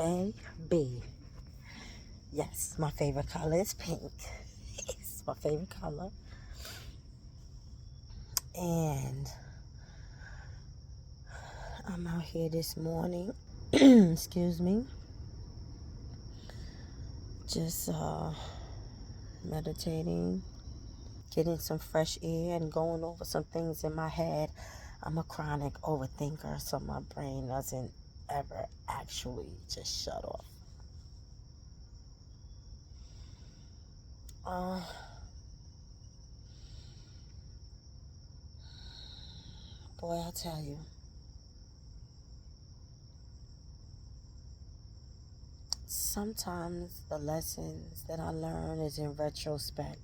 baby. Yes, my favorite color is pink. It's my favorite color. And I'm out here this morning. Excuse me. Just meditating, getting some fresh air, and going over some things in my head. I'm a chronic overthinker, so my brain doesn't ever actually just shut off. Uh, Boy, I tell you, sometimes the lessons that I learn is in retrospect.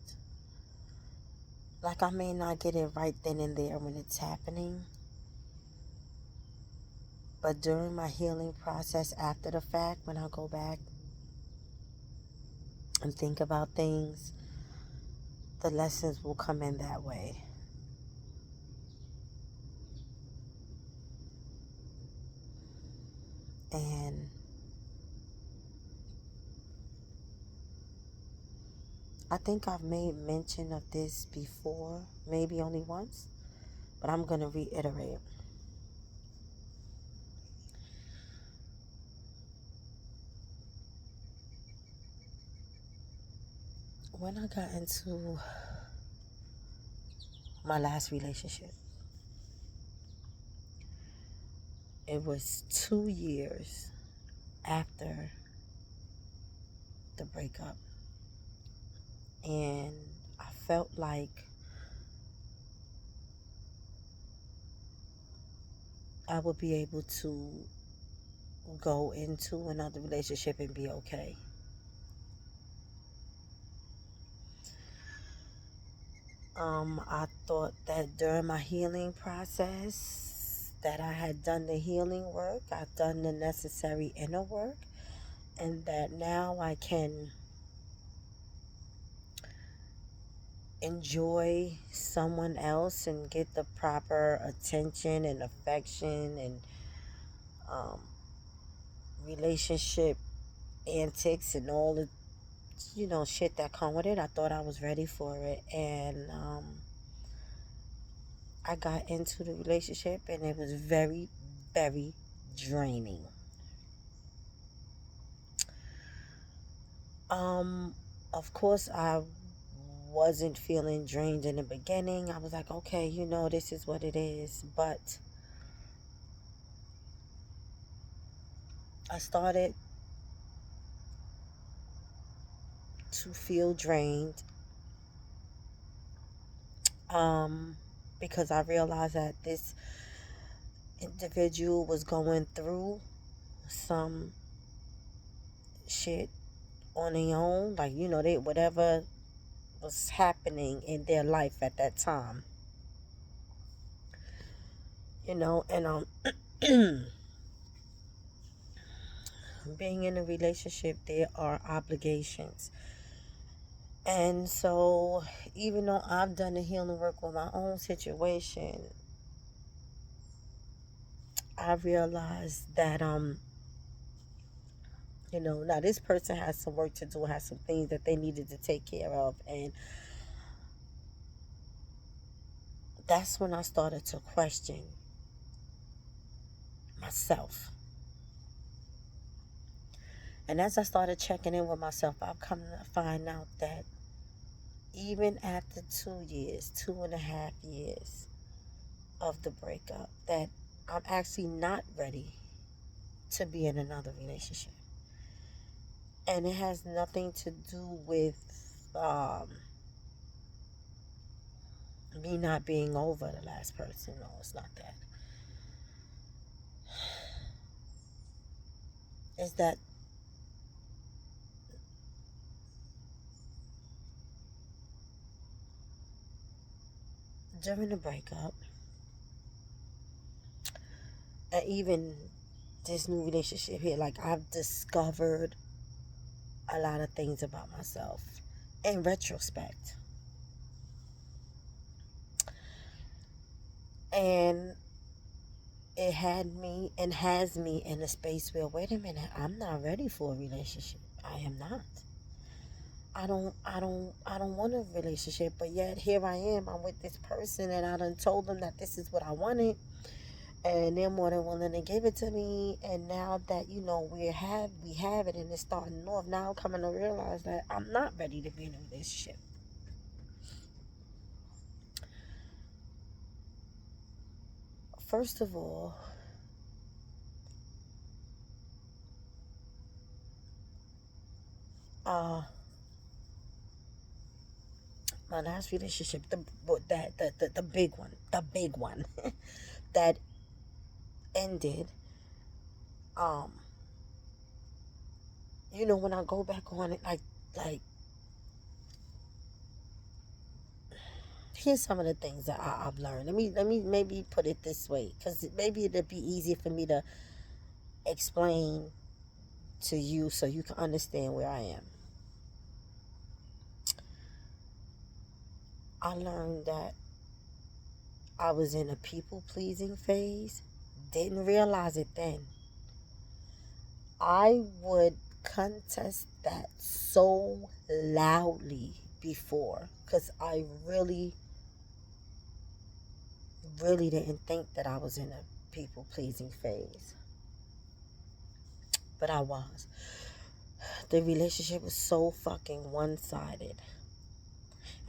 Like, I may not get it right then and there when it's happening, but during my healing process after the fact, when I go back and think about things, the lessons will come in that way. And I think I've made mention of this before, maybe only once, but I'm going to reiterate. When I got into my last relationship, it was 2 years after the breakup. And I felt like I would be able to go into another relationship and be okay. I thought that during my healing process that I had done the healing work, I've done the necessary inner work, and that now I can enjoy someone else and get the proper attention and affection and um, relationship antics and all the shit that come with it. I thought I was ready for it, and I got into the relationship, and it was very, very draining. Um, of course, I wasn't feeling drained in the beginning. I was like, okay, this is what it is. But I started to feel drained um, because I realized that this individual was going through some shit on their own. Like, they whatever was happening in their life at that time. And being in a relationship, there are obligations. And so, even though I've done the healing work with my own situation, I realized that now this person has some work to do, has some things that they needed to take care of, and that's when I started to question myself. And as I started checking in with myself, I've come to find out that even after 2 years, 2.5 years of the breakup, that I'm actually not ready to be in another relationship. And it has nothing to do with me not being over the last person. No, it's not that. It's that during the breakup, and even this new relationship here, like, I've discovered a lot of things about myself in retrospect. And it had me and has me in a space where, wait a minute, I'm not ready for a relationship. I am not. I don't want a relationship, but yet here I am. I'm with this person and I done told them that this is what I wanted, and they're more than willing to give it to me. And now that we have it and it's starting off, now I'm coming to realize that I'm not ready to be in a relationship. First of all, uh my last relationship, the big one that ended, um when I go back on it, like here's some of the things that I've learned. Let me maybe put it this way, because maybe it'd be easier for me to explain to you so you can understand where I am. I learned that I was in a people pleasing phase. Didn't realize it then. I would contest that so loudly before, because I really, really didn't think that I was in a people pleasing phase. But I was. The relationship was so fucking one sided.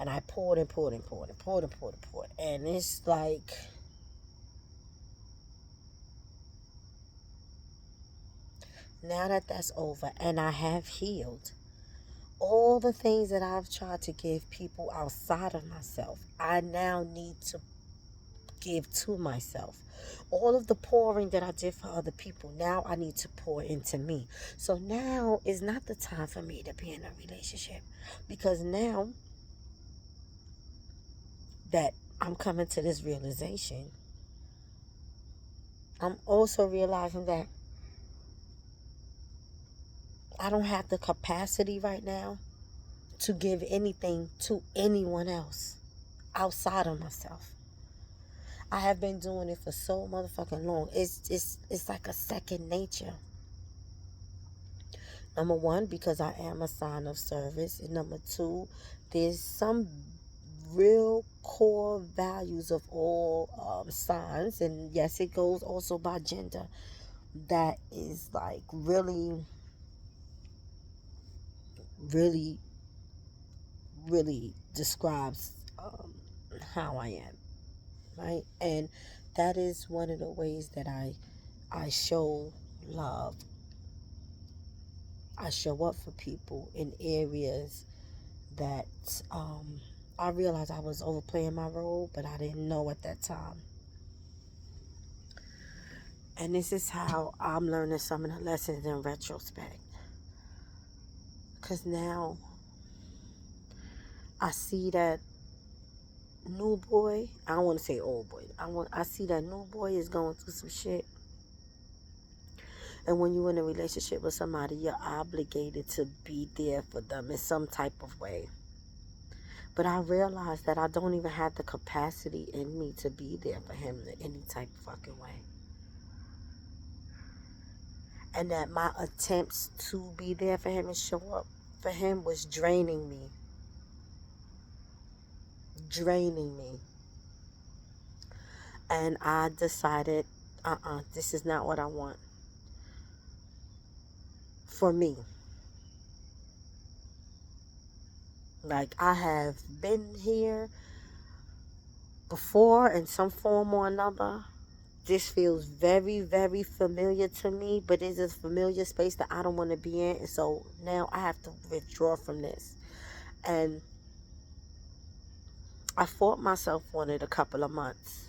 And I poured and poured and poured and poured and poured and poured. And it's like, now that that's over and I have healed, all the things that I've tried to give people outside of myself, I now need to give to myself. All of the pouring that I did for other people, now I need to pour into me. So now is not the time for me to be in a relationship, because now that I'm coming to this realization, I'm also realizing that I don't have the capacity right now to give anything to anyone else outside of myself. I have been doing it for so motherfucking long. It's like a second nature. Number one, because I am a sign of service. And number two, there's some real core values of all signs. And yes, it goes also by gender. That is like really, really, really describes how I am. Right? And that is one of the ways that I show love. I show up for people in areas that I realized I was overplaying my role, but I didn't know at that time. And this is how I'm learning some of the lessons in retrospect. Because now I see that new boy, I don't want to say old boy, I see that new boy is going through some shit. And when you're in a relationship with somebody, you're obligated to be there for them in some type of way. But I realized that I don't even have the capacity in me to be there for him in any type of fucking way. And that my attempts to be there for him and show up for him was draining me. Draining me. And I decided, this is not what I want for me. Like, I have been here before in some form or another. This feels very, very familiar to me, but it's a familiar space that I don't want to be in. And so now I have to withdraw from this. And I fought myself on it a couple of months.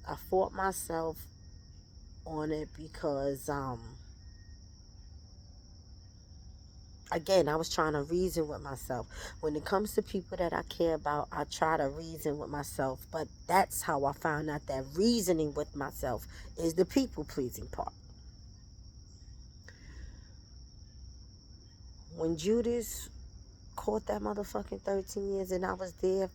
I fought myself on it because, again, I was trying to reason with myself. When it comes to people that I care about, I try to reason with myself. But that's how I found out that reasoning with myself is the people-pleasing part. When Judas caught that motherfucking 13 years and I was there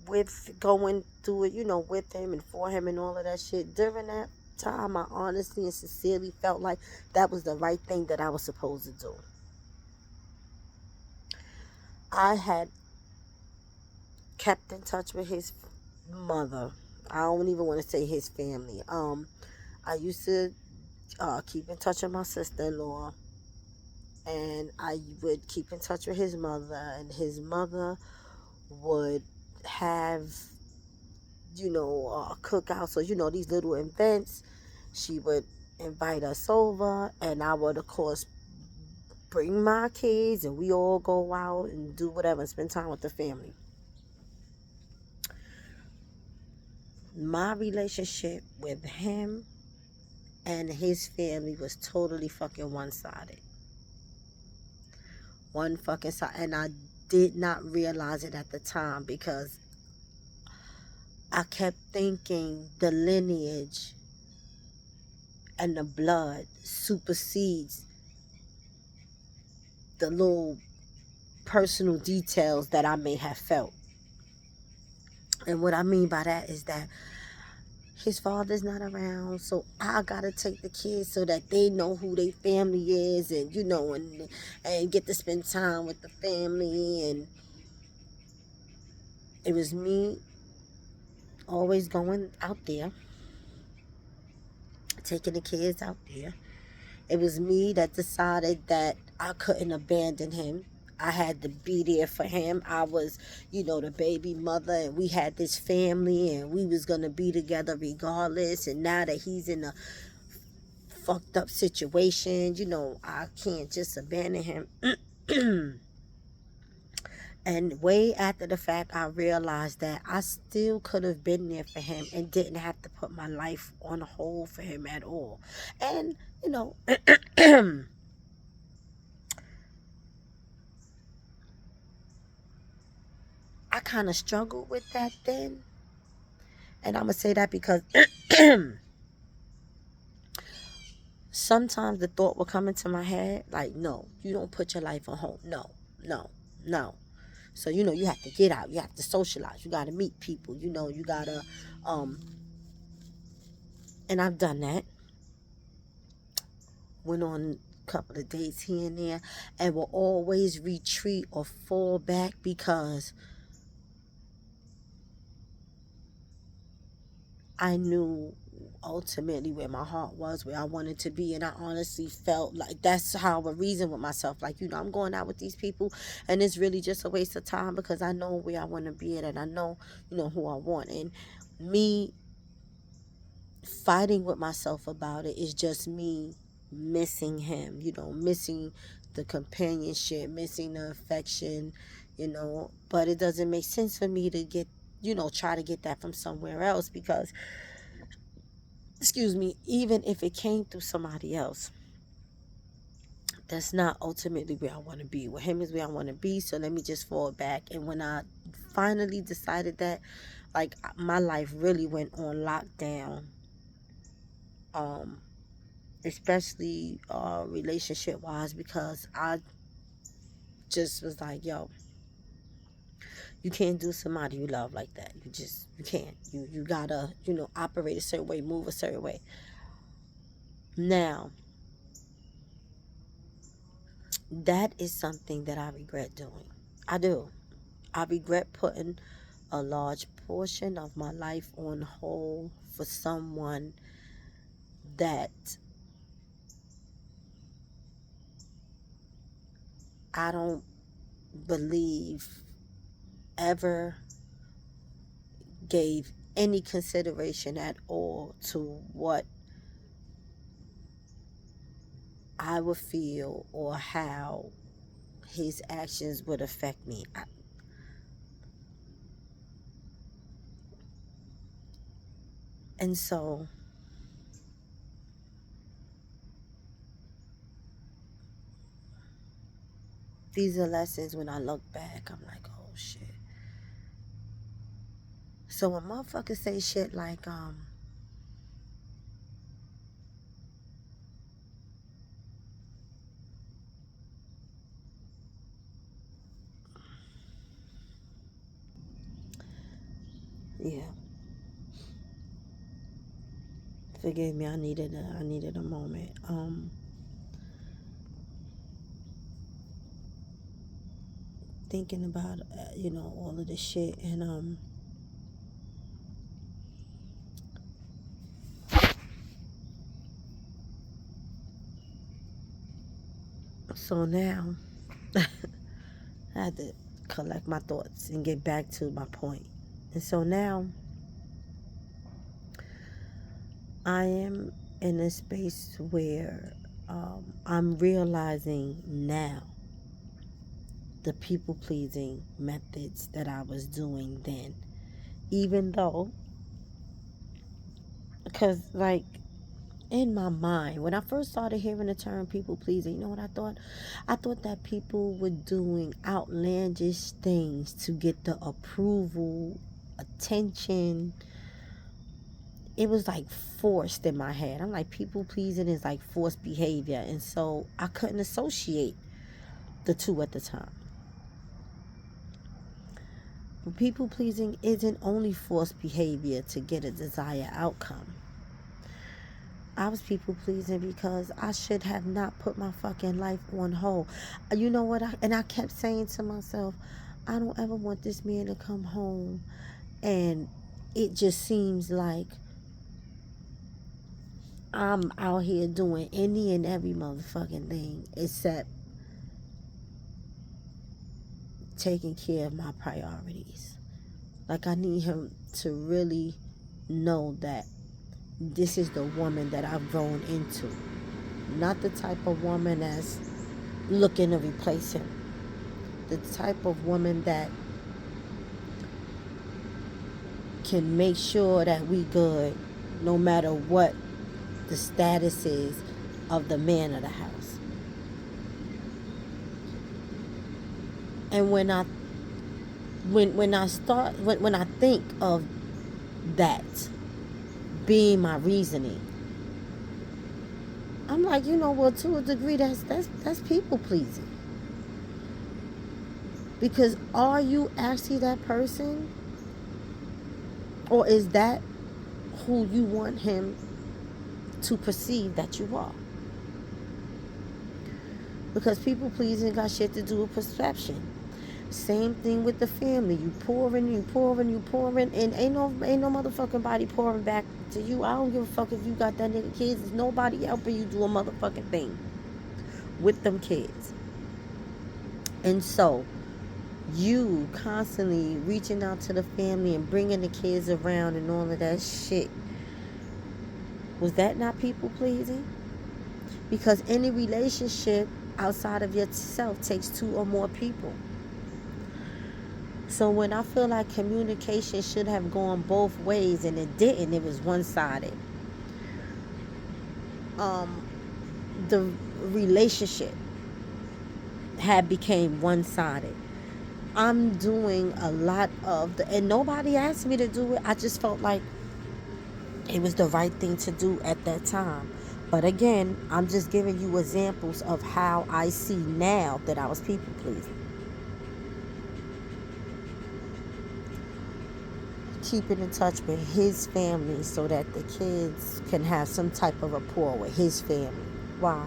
with going through it, with him and for him and all of that shit, during that, time, I honestly and sincerely felt like that was the right thing that I was supposed to do. I had kept in touch with his mother. I don't even want to say his family. I used to keep in touch with my sister-in-law, and I would keep in touch with his mother, and his mother would have, cookouts, or these little events. She would invite us over, and I would, of course, bring my kids, and we all go out and do whatever and spend time with the family. My relationship with him and his family was totally fucking one-sided. One fucking side. And I did not realize it at the time, because I kept thinking the lineage and the blood supersedes the little personal details that I may have felt. And what I mean by that is that his father's not around, so I gotta take the kids so that they know who their family is, and and get to spend time with the family. And it was me always going out there, taking the kids out there. It was me that decided that I couldn't abandon him. I had to be there for him. I was, the baby mother, and we had this family, and we was gonna be together regardless. And now that he's in a fucked up situation, I can't just abandon him. And way after the fact, I realized that I still could have been there for him and didn't have to put my life on hold for him at all. And, I kind of struggled with that then. And I'm going to say that because sometimes the thought will come into my head like, no, you don't put your life on hold. No, no, no. So, you have to get out. You have to socialize. You got to meet people. You got to, and I've done that. Went on a couple of dates here and there, and will always retreat or fall back because I knew ultimately where my heart was, where I wanted to be. And I honestly felt like that's how I reason with myself. Like, I'm going out with these people, and it's really just a waste of time, because I know where I want to be at, and I know, who I want. And me fighting with myself about it is just me missing him, missing the companionship, missing the affection, but it doesn't make sense for me to get, try to get that from somewhere else, because, excuse me, even if it came through somebody else, that's not ultimately where I want to be. With him is where I want to be, so let me just fall back. And when I finally decided that, like, my life really went on lockdown, especially relationship wise, because I just was like, yo, you can't do somebody you love like that. You can't. You gotta, operate a certain way, move a certain way. Now, that is something that I regret doing. I do. I regret putting a large portion of my life on hold for someone that I don't believe ever gave any consideration at all to what I would feel or how his actions would affect me. And so these are lessons. When I look back, I'm like, oh shit. So when motherfuckers say shit like, yeah, Forgive me, I needed a moment. Thinking about all of this shit, and so now I had to collect my thoughts and get back to my point. And so now I am in a space where I'm realizing now the people pleasing methods that I was doing then. Even though, because like in my mind, when I first started hearing the term people pleasing, you know what I thought? I thought that people were doing outlandish things to get the approval, attention. It was like forced in my head. I'm like, people pleasing is like forced behavior. And so I couldn't associate the two at the time. But people pleasing isn't only forced behavior to get a desired outcome. I was people pleasing because I should have not put my fucking life on hold. You know what? I kept saying to myself, I don't ever want this man to come home and it just seems like I'm out here doing any and every motherfucking thing except taking care of my priorities. Like, I need him to really know that this is the woman that I've grown into. Not the type of woman that's looking to replace him. The type of woman that can make sure that we good no matter what the status is of the man of the house. And when I think of that being my reasoning, I'm like, well, to a degree, that's people pleasing. Because are you actually that person? Or is that who you want him to perceive that you are? Because people pleasing got shit to do with perception. Same thing with the family. You pouring, and ain't no motherfucking body pouring back to you. I don't give a fuck if you got that nigga kids. There's nobody helping you do a motherfucking thing with them kids. And so, you constantly reaching out to the family and bringing the kids around and all of that shit. Was that not people pleasing? Because any relationship outside of yourself takes two or more people. So when I feel like communication should have gone both ways and it didn't, it was one-sided. The relationship had became one-sided. I'm doing a lot of and nobody asked me to do it. I just felt like it was the right thing to do at that time. But again, I'm just giving you examples of how I see now that I was people pleasing. Keeping in touch with his family so that the kids can have some type of rapport with his family. Why?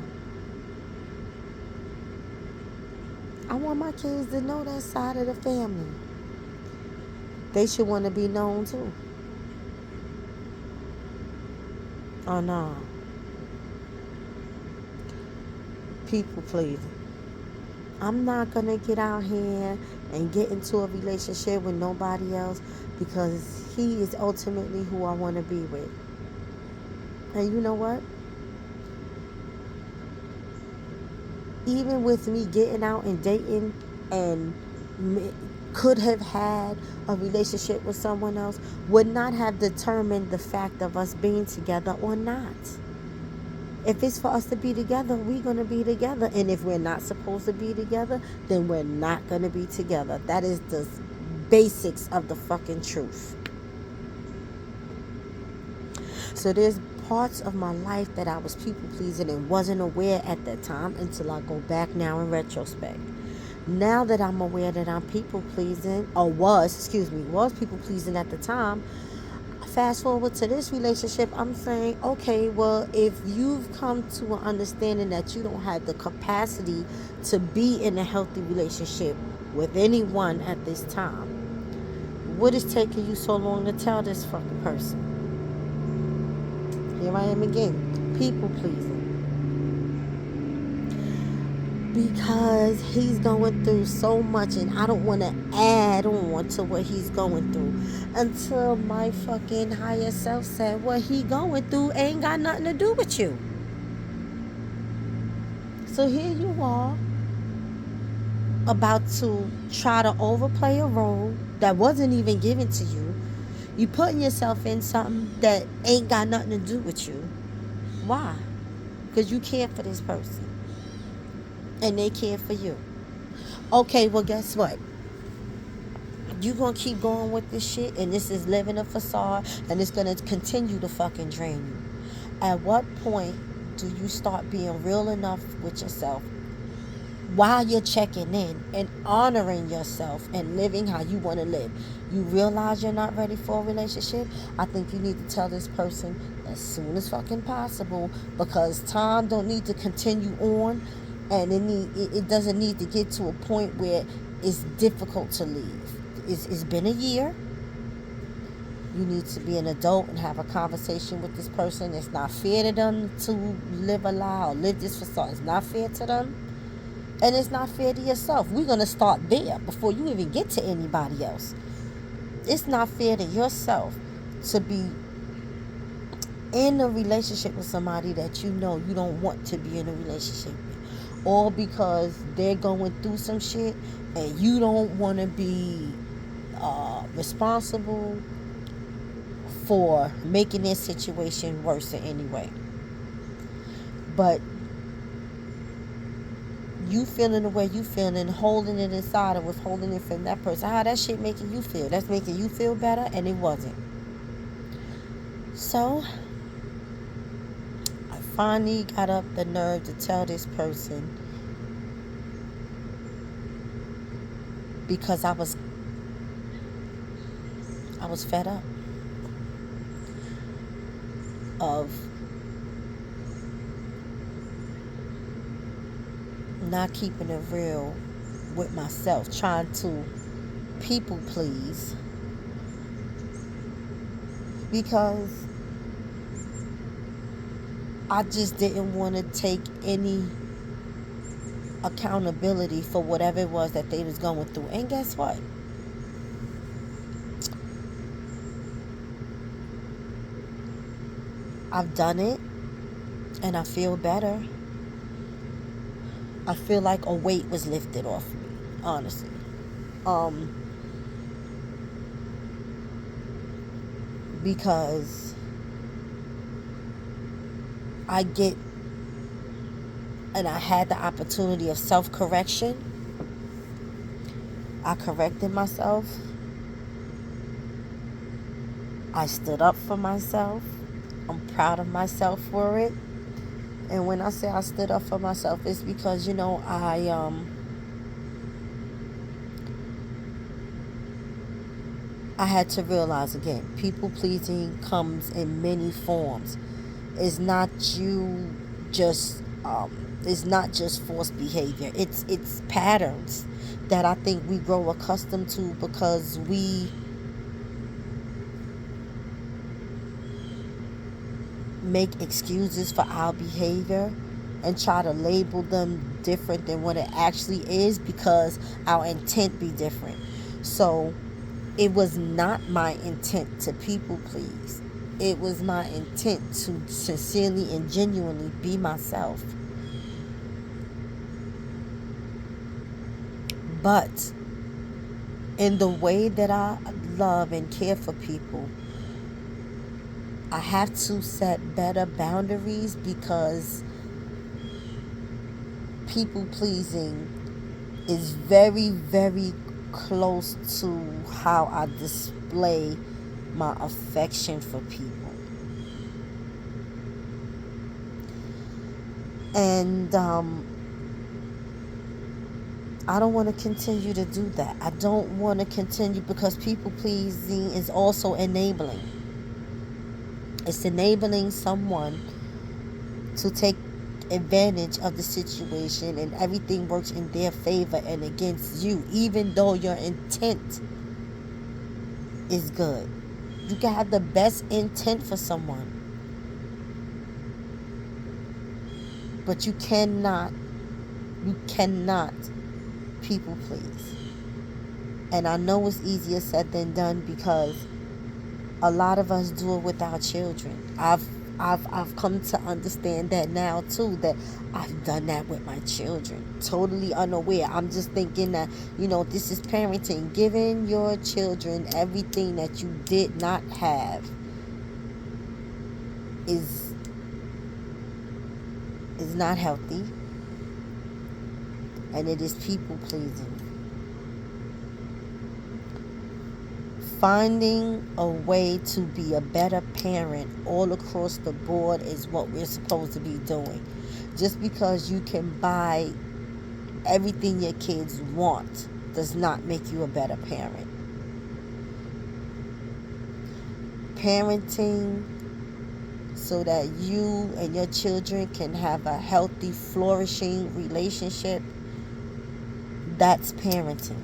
I want my kids to know that side of the family. They should want to be known too. Oh no. People pleasing. I'm not going to get out here and get into a relationship with nobody else because he is ultimately who I want to be with. And you know what? Even with me getting out and dating and could have had a relationship with someone else would not have determined the fact of us being together or not. If it's for us to be together, we're going to be together. And if we're not supposed to be together, then we're not going to be together. That is the basics of the fucking truth. So there's parts of my life that I was people pleasing and wasn't aware at that time until I go back now in retrospect. Now that I'm aware that I'm people pleasing, was people pleasing at the time, I fast forward to this relationship, I'm saying, okay, well, if you've come to an understanding that you don't have the capacity to be in a healthy relationship with anyone at this time, what is taking you so long to tell this fucking person? Here I am again, people pleasing. Because he's going through so much and I don't want to add on to what he's going through until my fucking higher self said what he going through ain't got nothing to do with you. So here you are about to try to overplay a role that wasn't even given to you. You putting yourself in something that ain't got nothing to do with you. Why? Because you care for this person and they care for you. Okay, well, guess what? You gonna keep going with this shit, and this is living a facade, and it's gonna continue to fucking drain you. At what point do you start being real enough with yourself while you're checking in and honoring yourself and living how you want to live? You realize you're not ready for a relationship? I think you need to tell this person as soon as fucking possible, because time don't need to continue on, and it doesn't need to get to a point where it's difficult to leave. It's been a year. You need to be an adult and have a conversation with this person. It's not fair to them to live a lie or live this facade. It's not fair to them. And it's not fair to yourself. We're going to start there before you even get to anybody else. It's not fair to yourself to be in a relationship with somebody that you know you don't want to be in a relationship with. All because they're going through some shit and you don't want to be responsible for making their situation worse in any way. But you feeling the way you feeling, holding it inside and withholding it from that person, how that shit making you feel? That's making you feel better, and it wasn't. So I finally got up the nerve to tell this person, because I was fed up of not keeping it real with myself, trying to people please, because I just didn't want to take any accountability for whatever it was that they was going through. And guess what? I've done it and I feel better. I feel like a weight was lifted off me, honestly. Because I get, and I had the opportunity of self-correction. I corrected myself. I stood up for myself. I'm proud of myself for it. And when I say I stood up for myself, it's because, I had to realize again, people pleasing comes in many forms. It's not you just it's not just forced behavior. It's patterns that I think we grow accustomed to because we make excuses for our behavior and try to label them different than what it actually is because our intent be different. So it was not my intent to people please. It was my intent to sincerely and genuinely be myself. But in the way that I love and care for people, I have to set better boundaries because people pleasing is very, very close to how I display my affection for people. And I don't want to continue to do that. I don't want to continue because people pleasing is also enabling. It's enabling someone to take advantage of the situation, and everything works in their favor and against you, even though your intent is good. You can have the best intent for someone, but you cannot people please. And I know it's easier said than done, because a lot of us do it with our children. I've come to understand that now too, that I've done that with my children, totally unaware. I'm just thinking that, this is parenting. Giving your children everything that you did not have is not healthy, and it is people pleasing. Finding a way to be a better parent all across the board is what we're supposed to be doing. Just because you can buy everything your kids want does not make you a better parent. Parenting so that you and your children can have a healthy, flourishing relationship, that's parenting.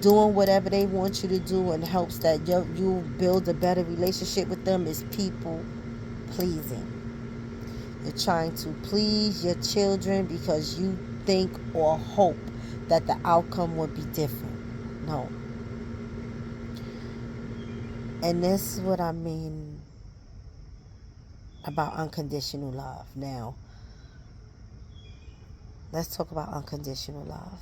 Doing whatever they want you to do in hopes that you build a better relationship with them is people pleasing. You're trying to please your children because you think or hope that the outcome would be different. No. And this is what I mean about unconditional love. Now, let's talk about unconditional love.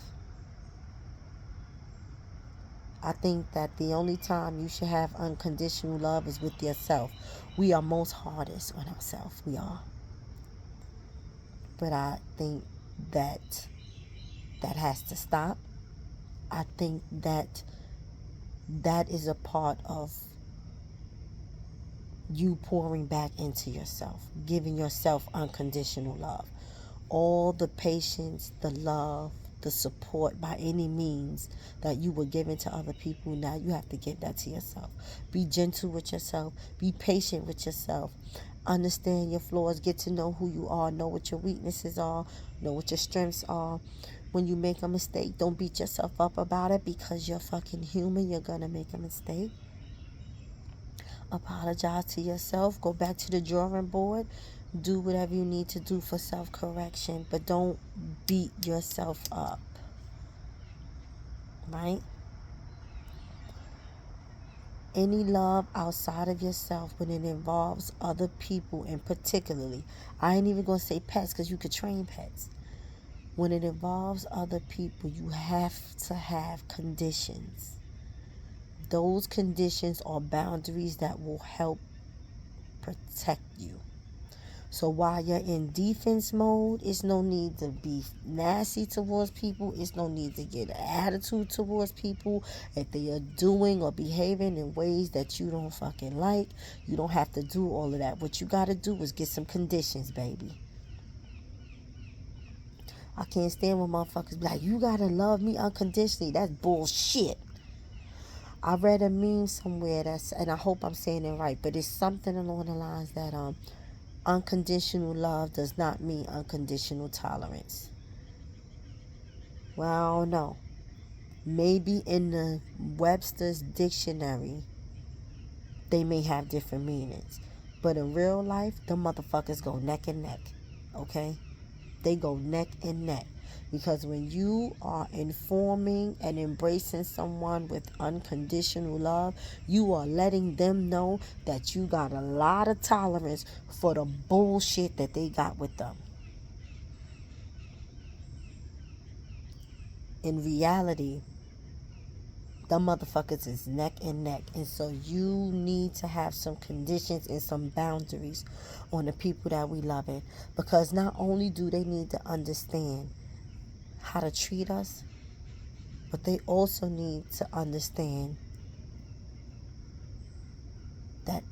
I think that the only time you should have unconditional love is with yourself. We are most hardest on ourselves. We are. But I think that has to stop. I think that is a part of you pouring back into yourself, giving yourself unconditional love. All the patience, the love, the support by any means that you were giving to other people, now you have to give that to yourself. Be gentle with yourself. Be patient with yourself. Understand your flaws. Get to know who you are. Know what your weaknesses are. Know what your strengths are. When you make a mistake, don't beat yourself up about it, because you're fucking human. You're gonna make a mistake. Apologize to yourself. Go back to the drawing board. Do whatever you need to do for self-correction, but don't beat yourself up. Right? Any love outside of yourself, when it involves other people, and particularly, I ain't even going to say pets, because you could train pets. When it involves other people, you have to have conditions. Those conditions are boundaries that will help protect you. So while you're in defense mode, it's no need to be nasty towards people. It's no need to get an attitude towards people if they are doing or behaving in ways that you don't fucking like. You don't have to do all of that. What you got to do is get some conditions, baby. I can't stand when motherfuckers be like, you got to love me unconditionally. That's bullshit. I read a meme somewhere and I hope I'm saying it right, but it's something along the lines that unconditional love does not mean unconditional tolerance. Well, I don't know. Maybe in the Webster's dictionary, they may have different meanings. But in real life, the motherfuckers go neck and neck. Okay? They go neck and neck. Because when you are informing and embracing someone with unconditional love, you are letting them know that you got a lot of tolerance for the bullshit that they got with them. In reality, the motherfuckers is neck and neck. And so you need to have some conditions and some boundaries on the people that we love it. Because not only do they need to understand how to treat us, but they also need to understand that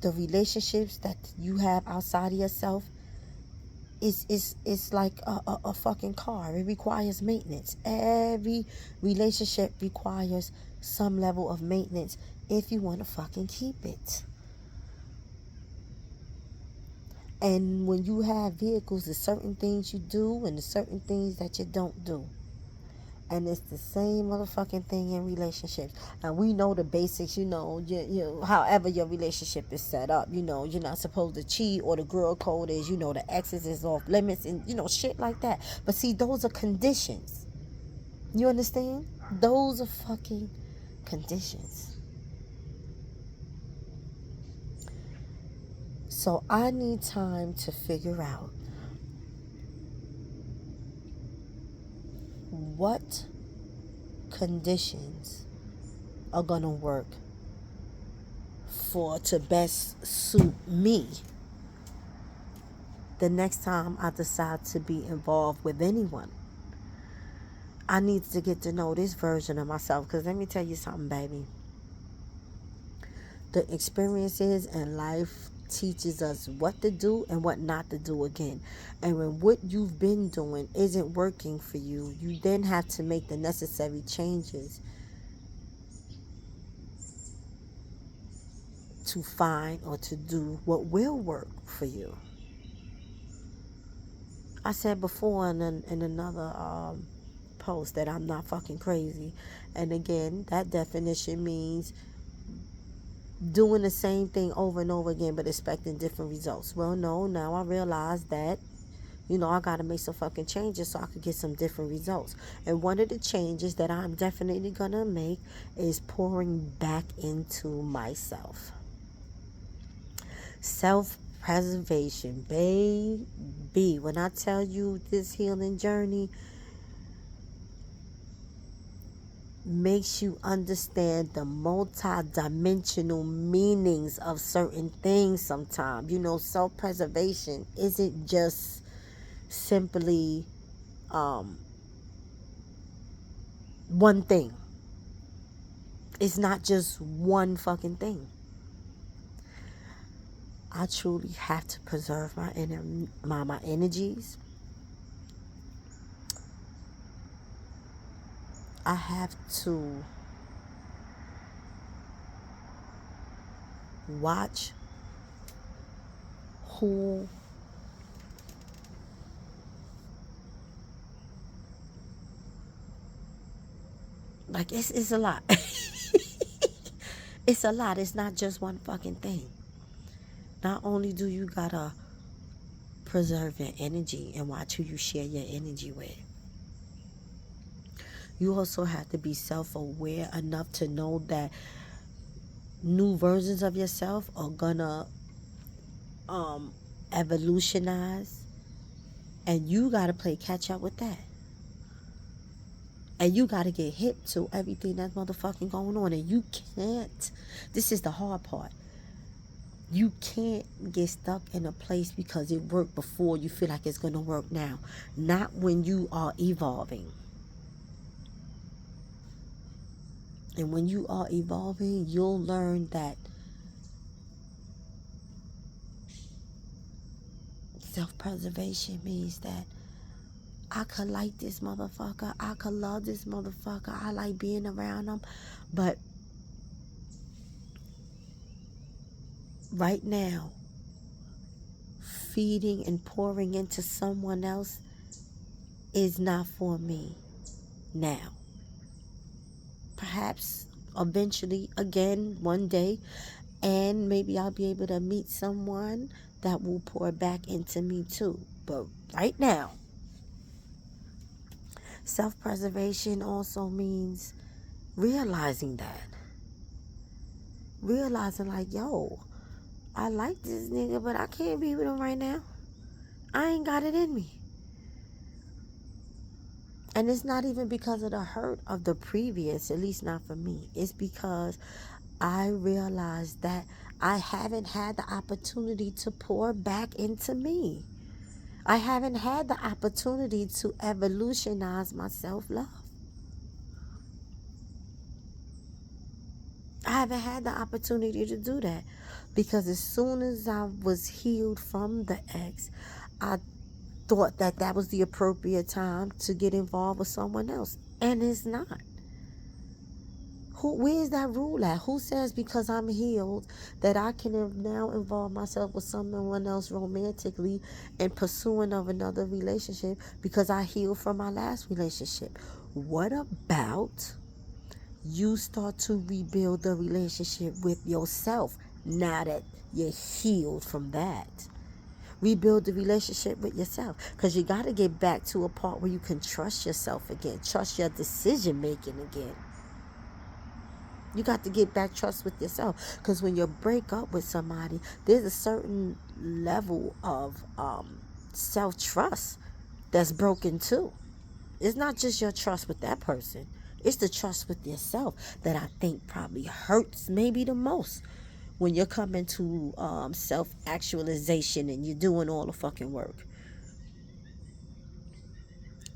the relationships that you have outside of yourself It's like a fucking car. It requires maintenance. Every relationship requires some level of maintenance if you want to fucking keep it. And when you have vehicles, there's certain things you do and there's certain things that you don't do. And it's the same motherfucking thing in relationships. And we know the basics, however your relationship is set up. You're not supposed to cheat, or the girl code is, the exes is off limits, and, shit like that. But see, those are conditions. You understand? Those are fucking conditions. So I need time to figure out what conditions are gonna work to best suit me the next time I decide to be involved with anyone. I need to get to know this version of myself, because let me tell you something, baby. The experiences in life teaches us what to do and what not to do again. And when what you've been doing isn't working for you, you then have to make the necessary changes to find or to do what will work for you. I said before in another post that I'm not fucking crazy. And again, that definition means doing the same thing over and over again but expecting different results. Well, no, now I realize that I gotta make some fucking changes so I could get some different results. And one of the changes that I'm definitely gonna make is pouring back into myself. Self-preservation, baby. When I tell you this healing journey makes you understand the multi-dimensional meanings of certain things sometimes. Self-preservation isn't just simply one thing. It's not just one fucking thing. I truly have to preserve my energies. I have to watch who it's a lot. It's a lot. It's not just one fucking thing. Not only do you gotta preserve your energy and watch who you share your energy with, you also have to be self-aware enough to know that new versions of yourself are gonna evolutionize, and you gotta play catch up with that. And you gotta get hip to everything that's motherfucking going on. And you can't, this is the hard part, you can't get stuck in a place because it worked before you feel like it's gonna work now. Not when you are evolving. And when you are evolving, you'll learn that self-preservation means that I could like this motherfucker, I could love this motherfucker, I like being around them, but right now, feeding and pouring into someone else is not for me now. Perhaps eventually, again, one day, and maybe I'll be able to meet someone that will pour back into me too. But right now, self-preservation also means realizing that. Realizing like, yo, I like this nigga, but I can't be with him right now. I ain't got it in me. And it's not even because of the hurt of the previous, at least not for me. It's because I realized that I haven't had the opportunity to pour back into me. I haven't had the opportunity to evolutionize my self-love. I haven't had the opportunity to do that, because as soon as I was healed from the ex, I thought that that was the appropriate time to get involved with someone else, and it's not. Where's that rule at? Who says because I'm healed that I can now involve myself with someone else romantically and pursuing of another relationship because I healed from my last relationship? What about you start to rebuild the relationship with yourself now that you're healed from that? Rebuild the relationship with yourself, because you got to get back to a part where you can trust yourself again, trust your decision making again. You got to get back trust with yourself, because when you break up with somebody, there's a certain level of self-trust that's broken too. It's not just your trust with that person, it's the trust with yourself that I think probably hurts maybe the most when you're coming to self-actualization and you're doing all the fucking work.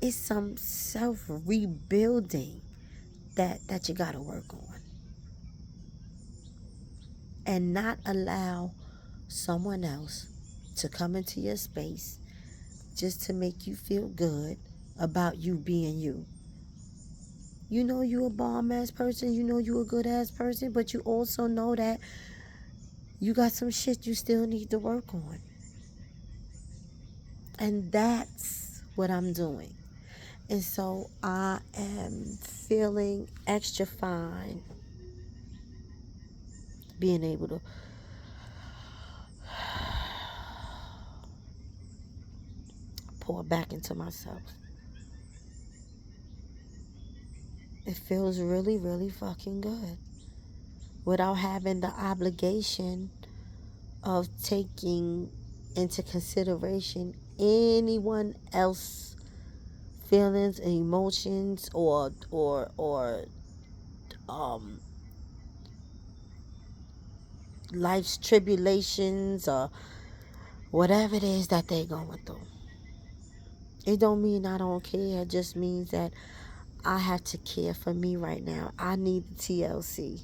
It's some self-rebuilding that you got to work on, and not allow someone else to come into your space just to make you feel good about you being you. You know you a bomb ass person, you know you a good ass person, but you also know that you got some shit you still need to work on. And that's what I'm doing. And so I am feeling extra fine being able to pour back into myself. It feels really, really fucking good without having the obligation of taking into consideration anyone else's feelings and emotions or um life's tribulations or whatever it is that they're going through. It don't mean I don't care. It just means that I have to care for me right now. I need the TLC.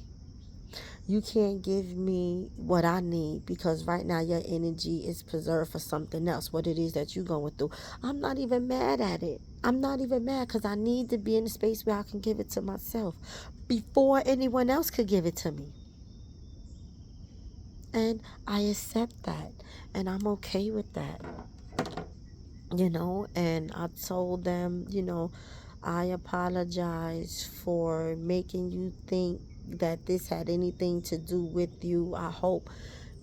You can't give me what I need because right now your energy is preserved for something else, what it is that you're going through. I'm not even mad at it. I'm not even mad because I need to be in a space where I can give it to myself before anyone else could give it to me. And I accept that. And I'm okay with that. And I told them, I apologize for making you think that this had anything to do with you. I hope,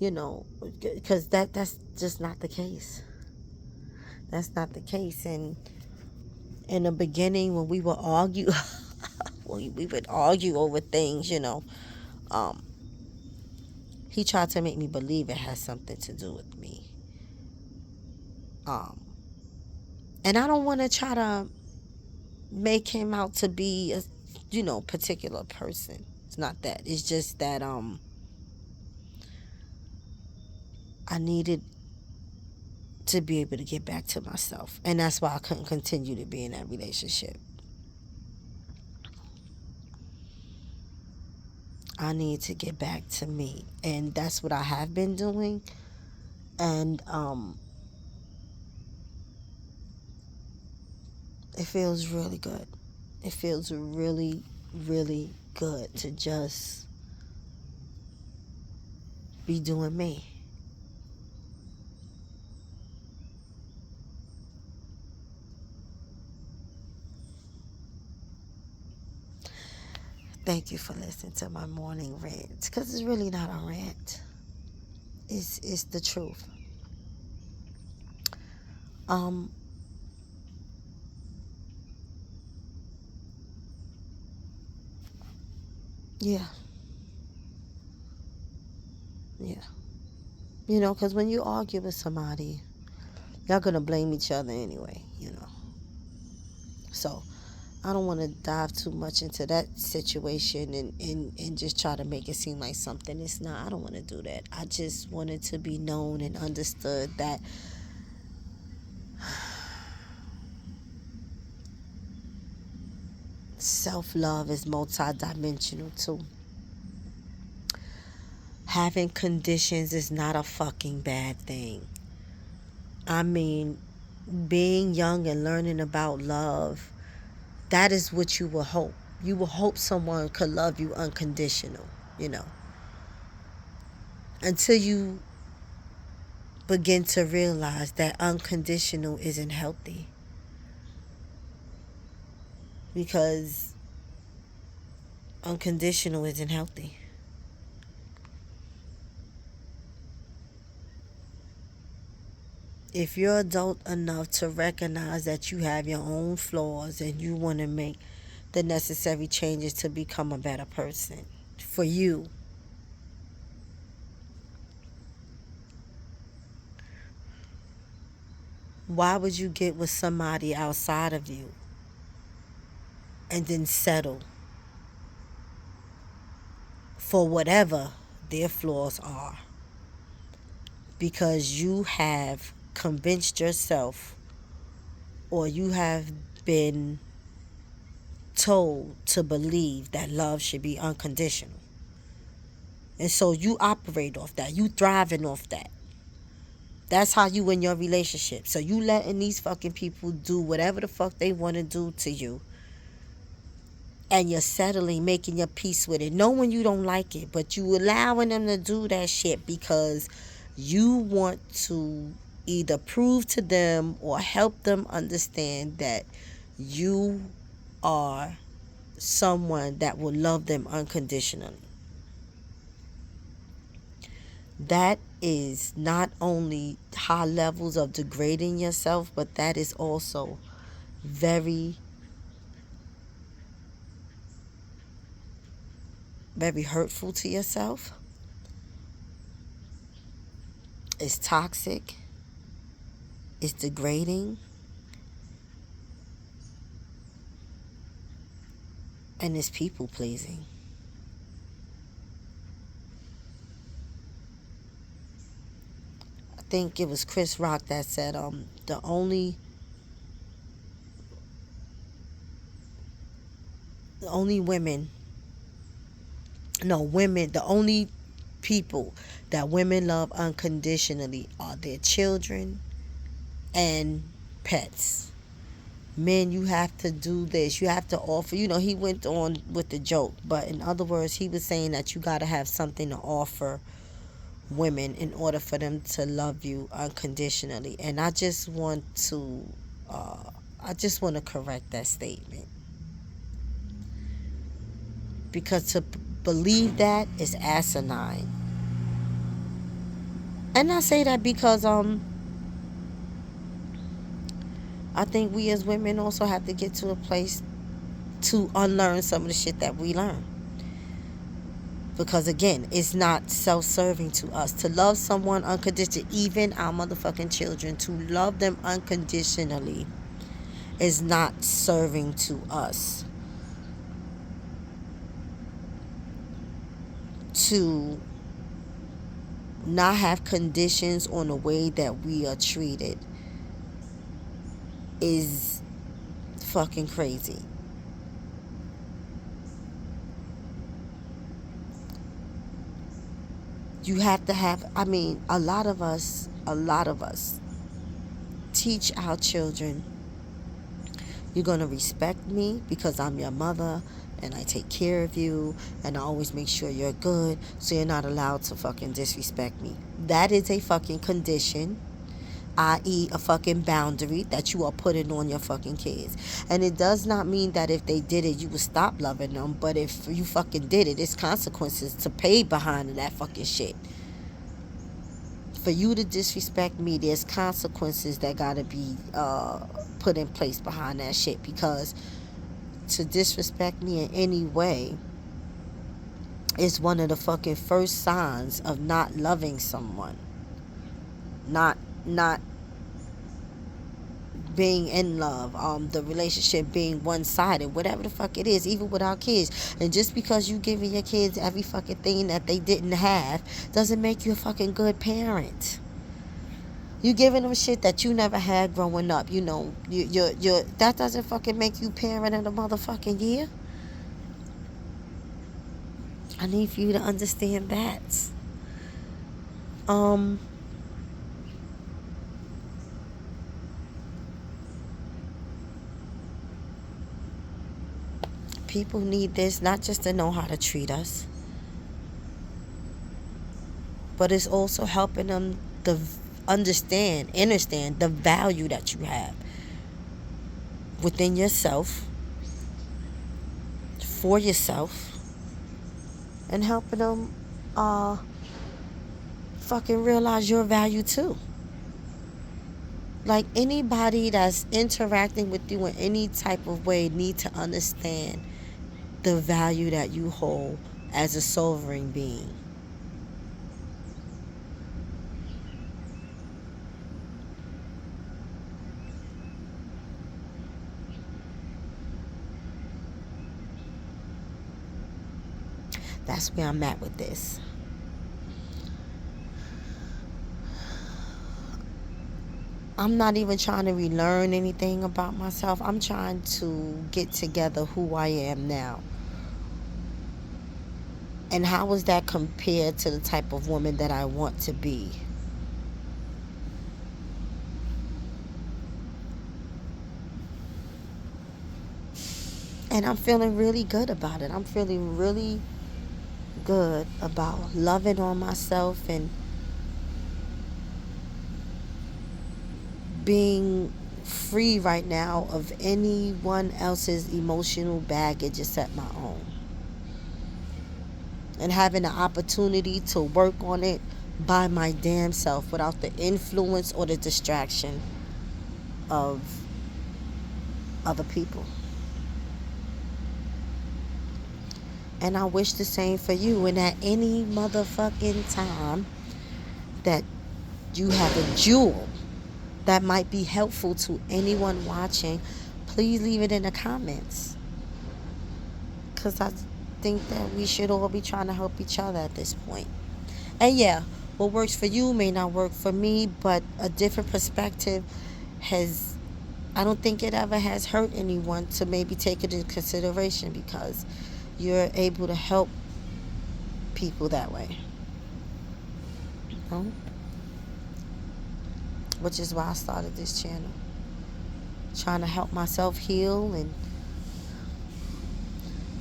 because that's just not the case. That's not the case. And in the beginning, when we would argue, we would argue over things, he tried to make me believe it has something to do with me. And I don't want to try to make him out to be a particular person. It's not that. It's just that I needed to be able to get back to myself, and that's why I couldn't continue to be in that relationship. I need to get back to me, and that's what I have been doing. And it feels really good. It feels really, really good to just be doing me. Thank you for listening to my morning rant, because it's really not a rant. It's the truth. Yeah. Yeah. Because when you argue with somebody, y'all gonna blame each other anyway, So I don't want to dive too much into that situation and just try to make it seem like something it's not. I don't want to do that. I just want it to be known and understood that self-love is multidimensional too. Having conditions is not a fucking bad thing. I mean, being young and learning about love, that is what you will hope. You will hope someone could love you unconditional, you know, until you begin to realize that unconditional isn't healthy. Because unconditional isn't healthy. If you're adult enough to recognize that you have your own flaws and you want to make the necessary changes to become a better person for you, why would you get with somebody outside of you and then settle for whatever their flaws are? Because you have convinced yourself, or you have been told to believe that love should be unconditional. And so you operate off that. You thriving off that. That's how you in your relationship. So you letting these fucking people do whatever the fuck they want to do to you. And you're settling, making your peace with it. Knowing you don't like it. But you allowing them to do that shit because you want to either prove to them or help them understand that you are someone that will love them unconditionally. That is not only high levels of degrading yourself, but that is also very, very hurtful to yourself. It's toxic. It's degrading. And it's people pleasing. I think it was Chris Rock that said, the only women, no, women, the only people that women love unconditionally are their children and pets. Men, you have to do this. You have to offer. You know, he went on with the joke, but in other words, he was saying that you got to have something to offer women in order for them to love you unconditionally. And I just want to correct that statement, because to believe that is asinine. And I say that because I think we as women also have to get to a place to unlearn some of the shit that we learn. Because again, it's not self-serving to us. To love someone unconditionally, even our motherfucking children, to love them unconditionally is not serving to us. To not have conditions on the way that we are treated is fucking crazy. You have to have, I mean, a lot of us teach our children, you're going to respect me because I'm your mother and I take care of you and I always make sure you're good, so you're not allowed to fucking disrespect me. That is a fucking condition, i.e. a fucking boundary that you are putting on your fucking kids. And it does not mean that if they did it, you would stop loving them. But if you fucking did it, it's consequences to pay behind that fucking shit. For you to disrespect me, there's consequences that gotta be put in place behind that shit. Because to disrespect me in any way is one of the fucking first signs of not loving someone. Not being in love, the relationship being one-sided, whatever the fuck it is, even with our kids. And just because you giving your kids every fucking thing that they didn't have doesn't make you a fucking good parent. You giving them shit that you never had growing up, you know, you that doesn't fucking make you parent in a motherfucking year. I need for you to understand that. People need this not just to know how to treat us, but it's also helping them to understand the value that you have within yourself, for yourself, and helping them fucking realize your value too. Like, anybody that's interacting with you in any type of way need to understand the value that you hold as a sovereign being. That's where I'm at with this. I'm not even trying to relearn anything about myself. I'm trying to get together who I am now. And how is that compared to the type of woman that I want to be? And I'm feeling really good about it. I'm feeling really good about loving on myself and being free right now of anyone else's emotional baggage except my own. And having the opportunity to work on it by my damn self without the influence or the distraction of other people. And I wish the same for you. And at any motherfucking time that you have a jewel that might be helpful to anyone watching, please leave it in the comments. Because I think that we should all be trying to help each other at this point. And yeah, what works for you may not work for me, but a different perspective I don't think it ever has hurt anyone to maybe take it into consideration, because you're able to help people that way. You know? Which is why I started this channel. Trying to help myself heal. And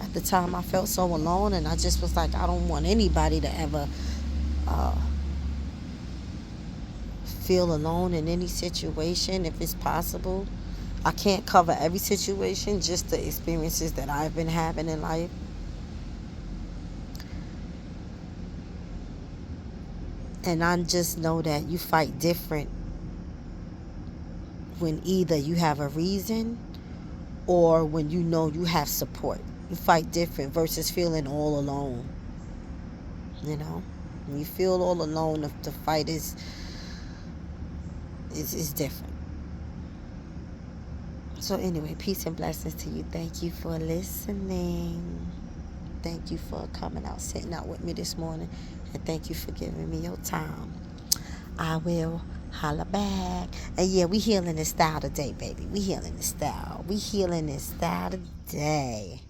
at the time I felt so alone, and I just was like, I don't want anybody to ever feel alone in any situation if it's possible. I can't cover every situation, just the experiences that I've been having in life. And I just know that you fight different when either you have a reason or when you know you have support. You fight different versus feeling all alone. You know? When you feel all alone, the fight is different. So anyway, peace and blessings to you. Thank you for listening. Thank you for coming out, sitting out with me this morning. And thank you for giving me your time. I will holla back. And yeah, we healing this style today, baby. We healing this style. We healing this style today.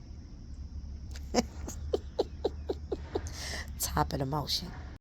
Top of the motion.